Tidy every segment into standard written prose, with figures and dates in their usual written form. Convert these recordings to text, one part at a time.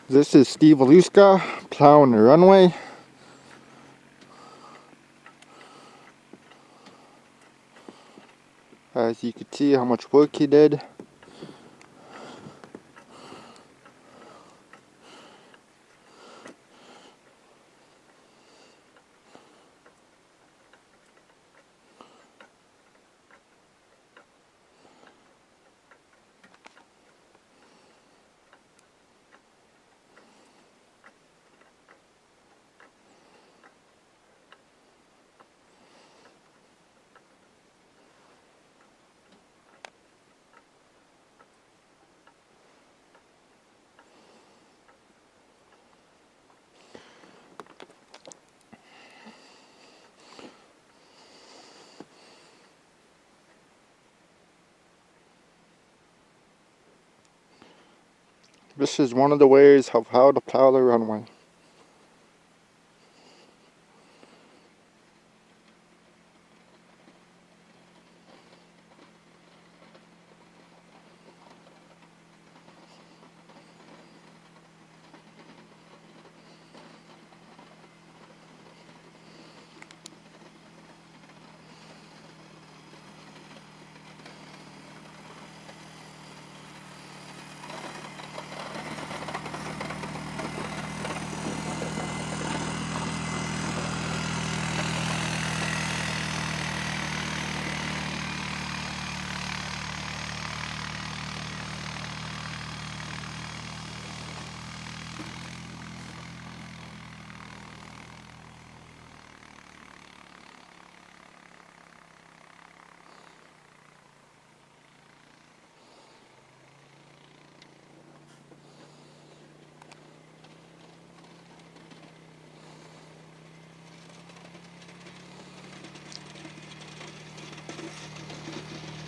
This is Steve Aluska plowing the runway. As you can see how much work he did. This is one of the ways of how to plow the runway.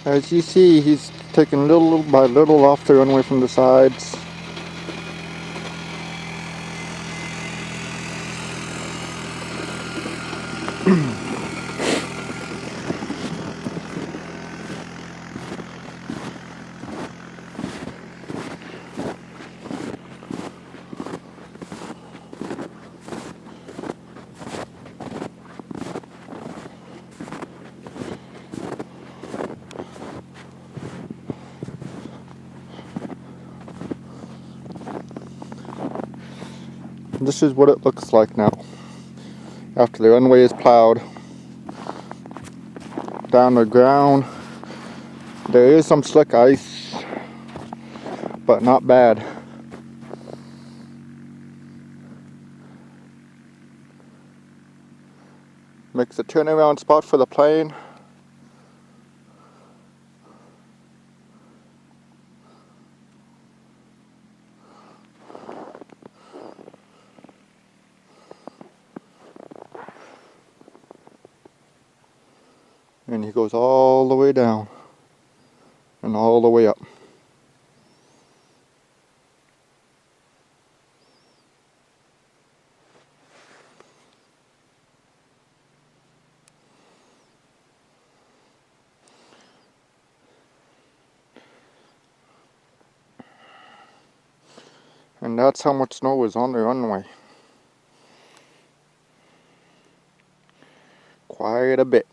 As you see, he's taking little by little off the runway from the sides. This is what it looks like now, after the runway is plowed. Down the ground, there is some slick ice, but not bad. Makes a turnaround spot for the plane. And he goes all the way down and all the way up. And that's how much snow is on the runway. Quite a bit.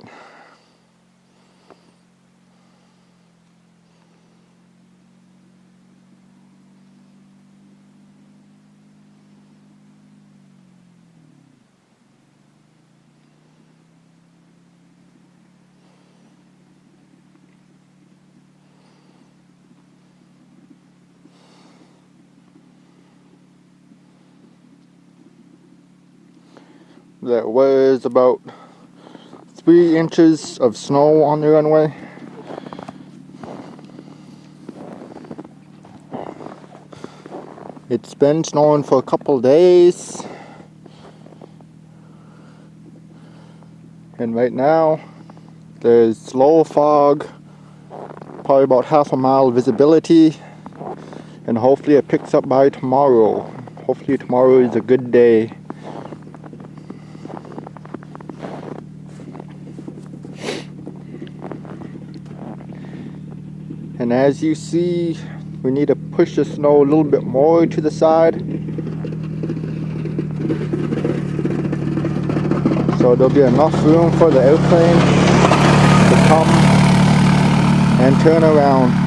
There was about 3 inches of snow on the runway. It's been snowing for a couple days. And right now, there's low fog, probably about half a mile visibility. And hopefully it picks up by tomorrow. Hopefully tomorrow is a good day. And as you see, we need to push the snow a little bit more to the side. So there'll be enough room for the airplane to come and turn around.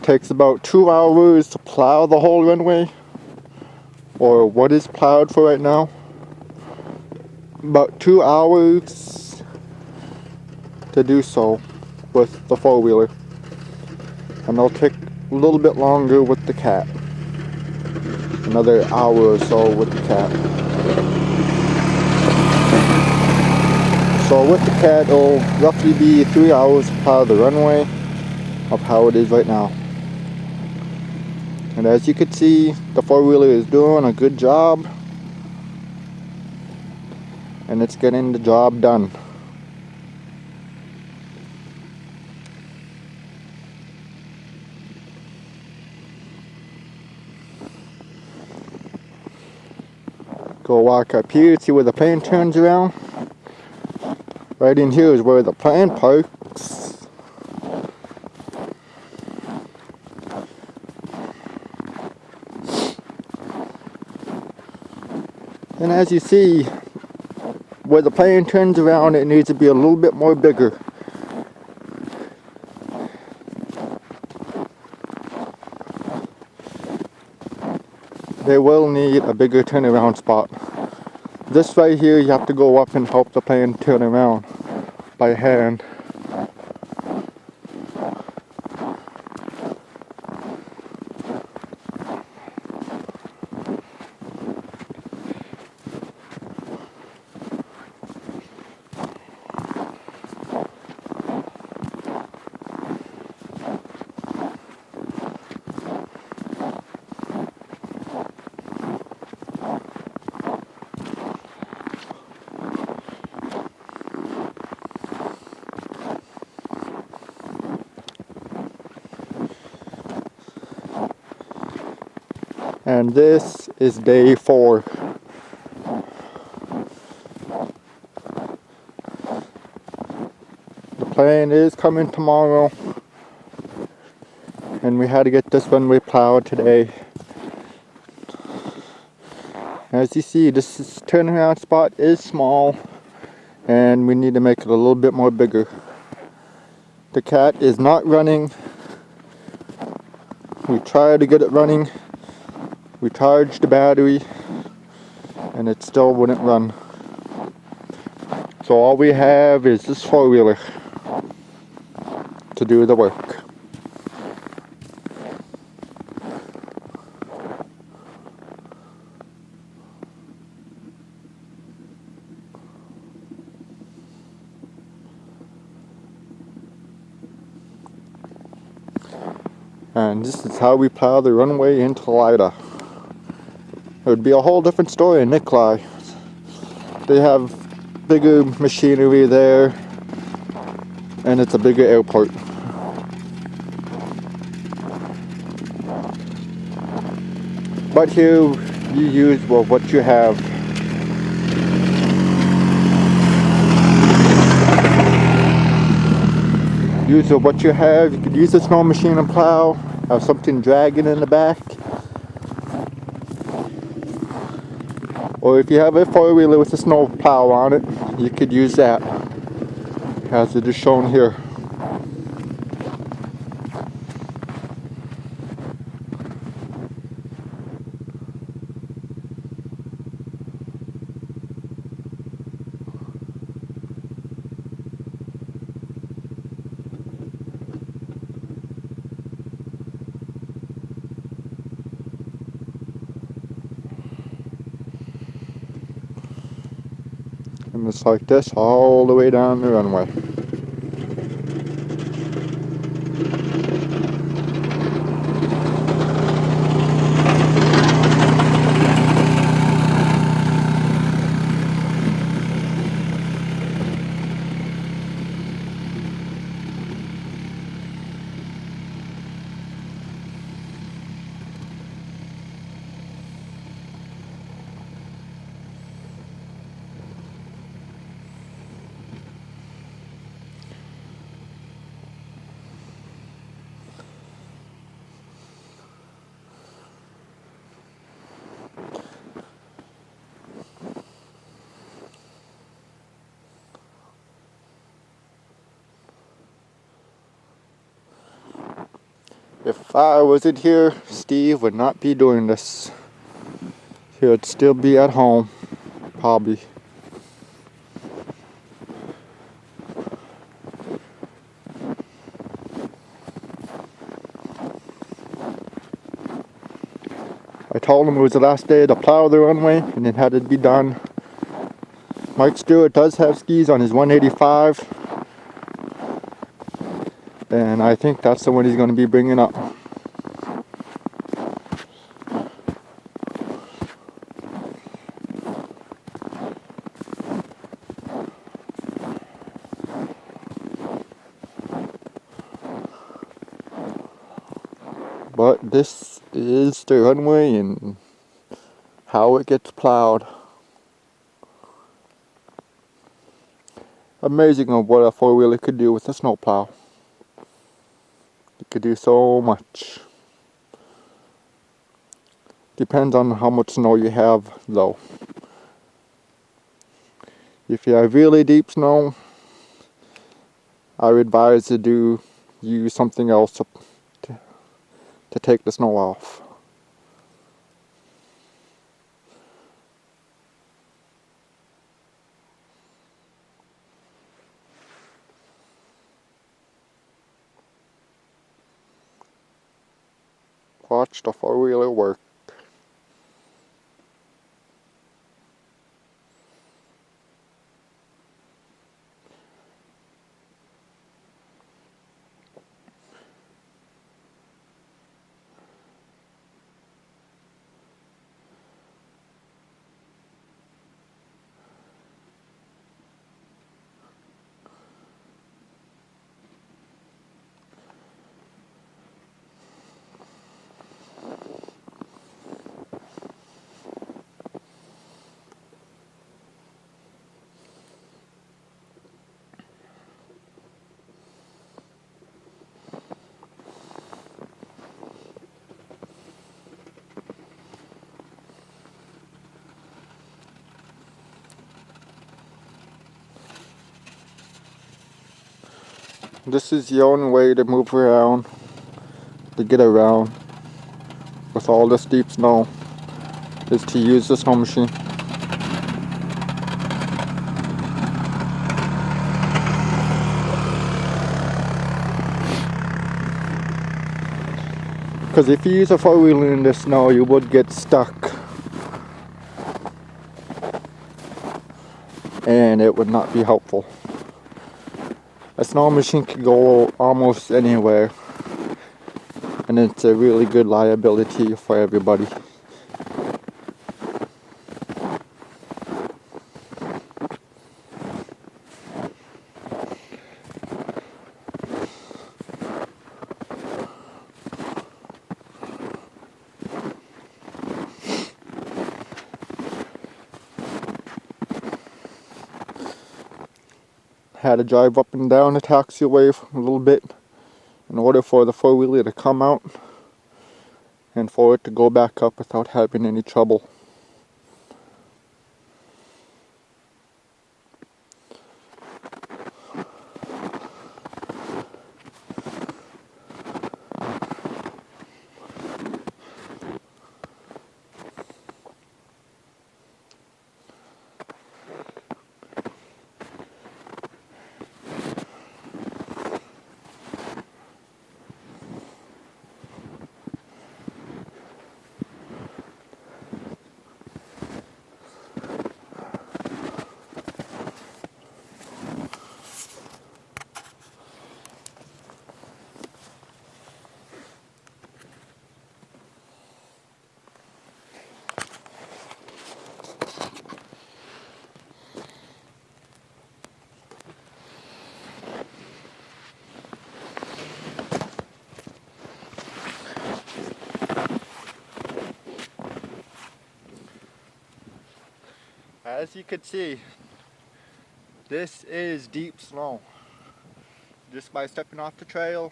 Takes about 2 hours to plow the whole runway, or what is plowed for right now. About 2 hours to do so with the four-wheeler, and it'll take a little bit longer with the cat. Another hour or so with the cat. So with the cat, it'll roughly be 3 hours to plow the runway of how it is right now. And as you can see, the four-wheeler is doing a good job, and it's getting the job done. Go walk up here, see where the plane turns around. Right in here is where the plane parks. And as you see, where the plane turns around, it needs to be a little bit more bigger. They will need a bigger turnaround spot. This right here, you have to go up and help the plane turn around by hand. And this is day 4. The plane is coming tomorrow, and we had to get this runway plowed today. As you see, this turnaround spot is small, and we need to make it a little bit more bigger. The cat is not running. We tried to get it running. We charged the battery, and it still wouldn't run. So all we have is this four-wheeler to do the work. And this is how we plow the runway into Lida. It would be a whole different story in Nikolai. They have bigger machinery there, and it's a bigger airport. But here you use what you have. Use what you have. You could use a snow machine and plow. Have something dragging in the back. Or if you have a four-wheeler with a snow plow on it, you could use that, as it is shown here. And it's like this all the way down the runway. If I wasn't here, Steve would not be doing this. He would still be at home, probably. I told him it was the last day to plow the runway and it had to be done. Mike Stewart does have skis on his 185, and I think that's the one he's going to be bringing up. But this is the runway and how it gets plowed. Amazing of what a four-wheeler could do with a snowplow. It could do so much. Depends on how much snow you have though. If you have really deep snow, I would advise to use something else to take the snow off. Watch the four-wheeler work. This is the only way to move around, to get around with all this deep snow, is to use the snow machine. Because if you use a four-wheeler in the snow, you would get stuck. And it would not be helpful. A snow machine can go almost anywhere. And it's a really good liability for everybody. Had to drive up and down the taxiway for a little bit in order for the four-wheeler to come out and for it to go back up without having any trouble. As you can see, this is deep snow. Just by stepping off the trail,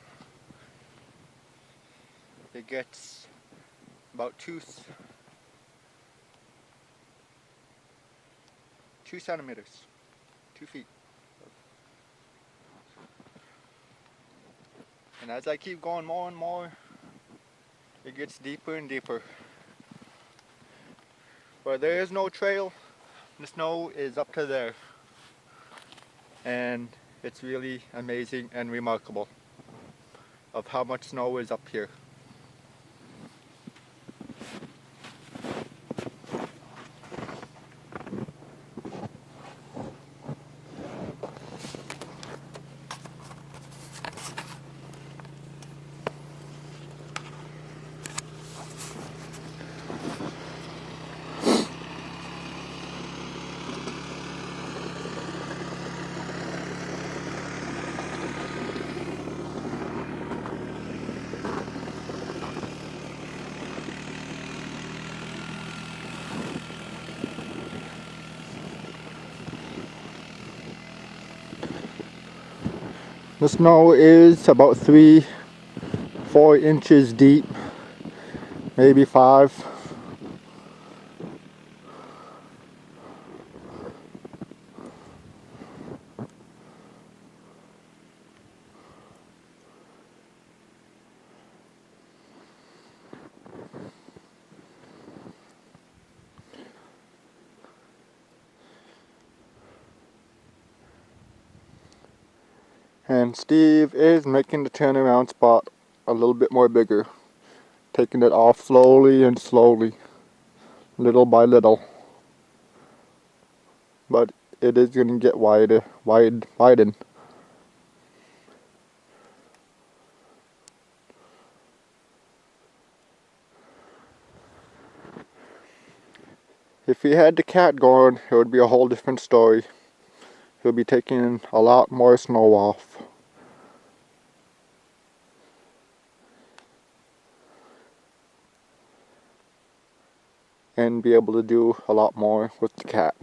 it gets about 2 centimeters, 2 feet. And as I keep going more and more, It gets deeper and deeper. Where there is no trail, the snow is up to there. And it's really amazing and remarkable of how much snow is up here. The snow is about 4 inches deep, maybe 5. And Steve is making the turnaround spot a little bit more bigger, taking it off slowly and slowly, little by little. But it is going to get widen. If he had the cat going, it would be a whole different story. He'll be taking a lot more snow off. And be able to do a lot more with the cat.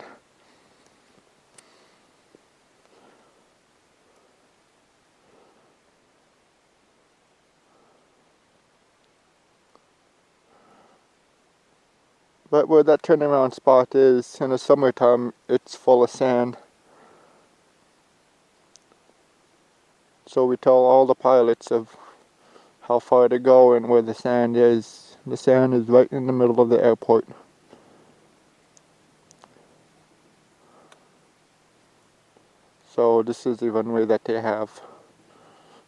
But where that turnaround spot is, in the summertime, it's full of sand. So we tell all the pilots of how far to go and where the sand is. The sand is right in the middle of the airport. So this is the runway that they have.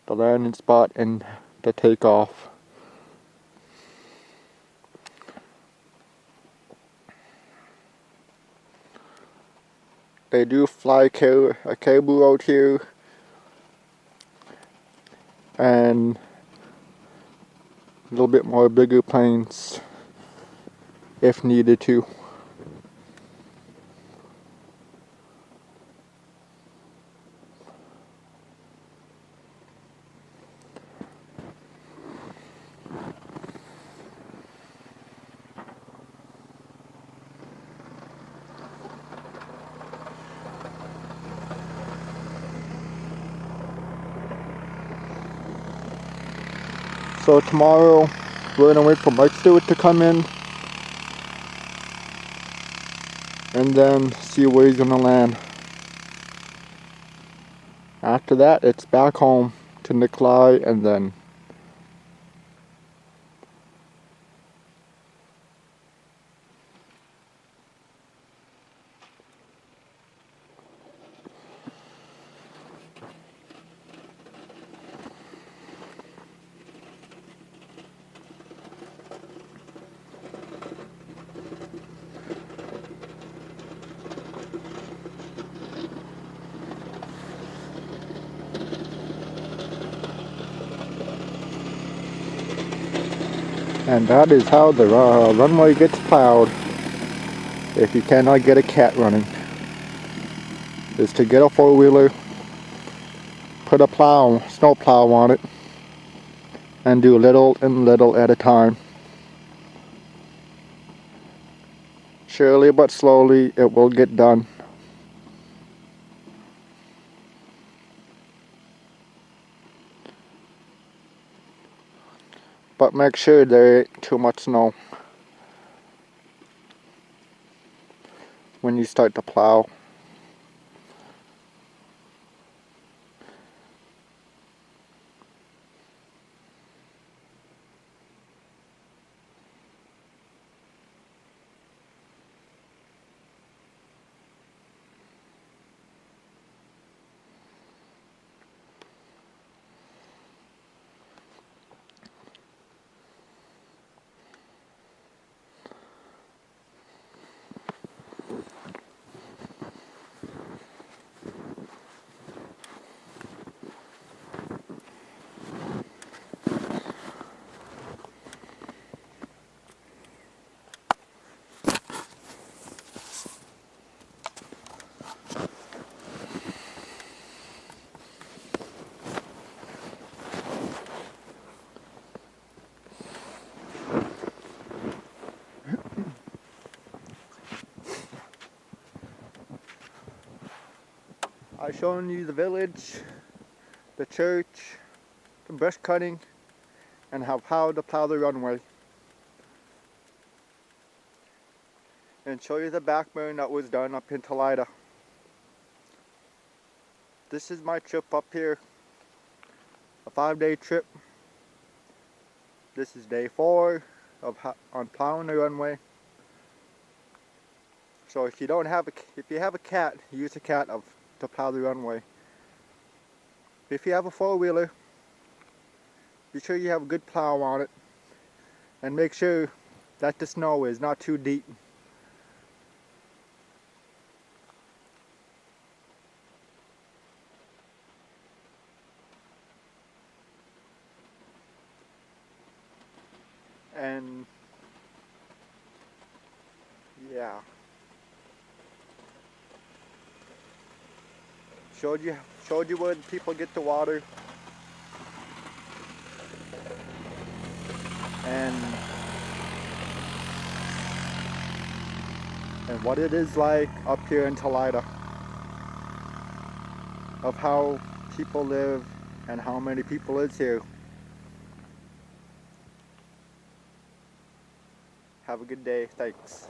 The landing spot and the takeoff. They do fly a cable out here. And a little bit more bigger planes if needed to. So tomorrow we're gonna wait for Mike Stewart to come in and then see where he's gonna land. After that, it's back home to Nikolai and then and that is how the runway gets plowed if you cannot get a cat running. Is to get a four-wheeler, put a snow plow on it, and do little and little at a time. Surely but slowly it will get done. But make sure there ain't too much snow when you start to plow. I've shown you the village, the church, the brush cutting, and how to plow the runway. And show you the backburn that was done up in Talida. This is my trip up here, a 5-day trip. This is day 4 on plowing the runway. So if you have a cat, use a cat to plow the runway. If you have a 4-wheeler, be sure you have a good plow on it, and make sure that the snow is not too deep. And yeah, showed you where people get the water, and what it is like up here in Talida, of how people live and how many people is here. Have a good day. Thanks.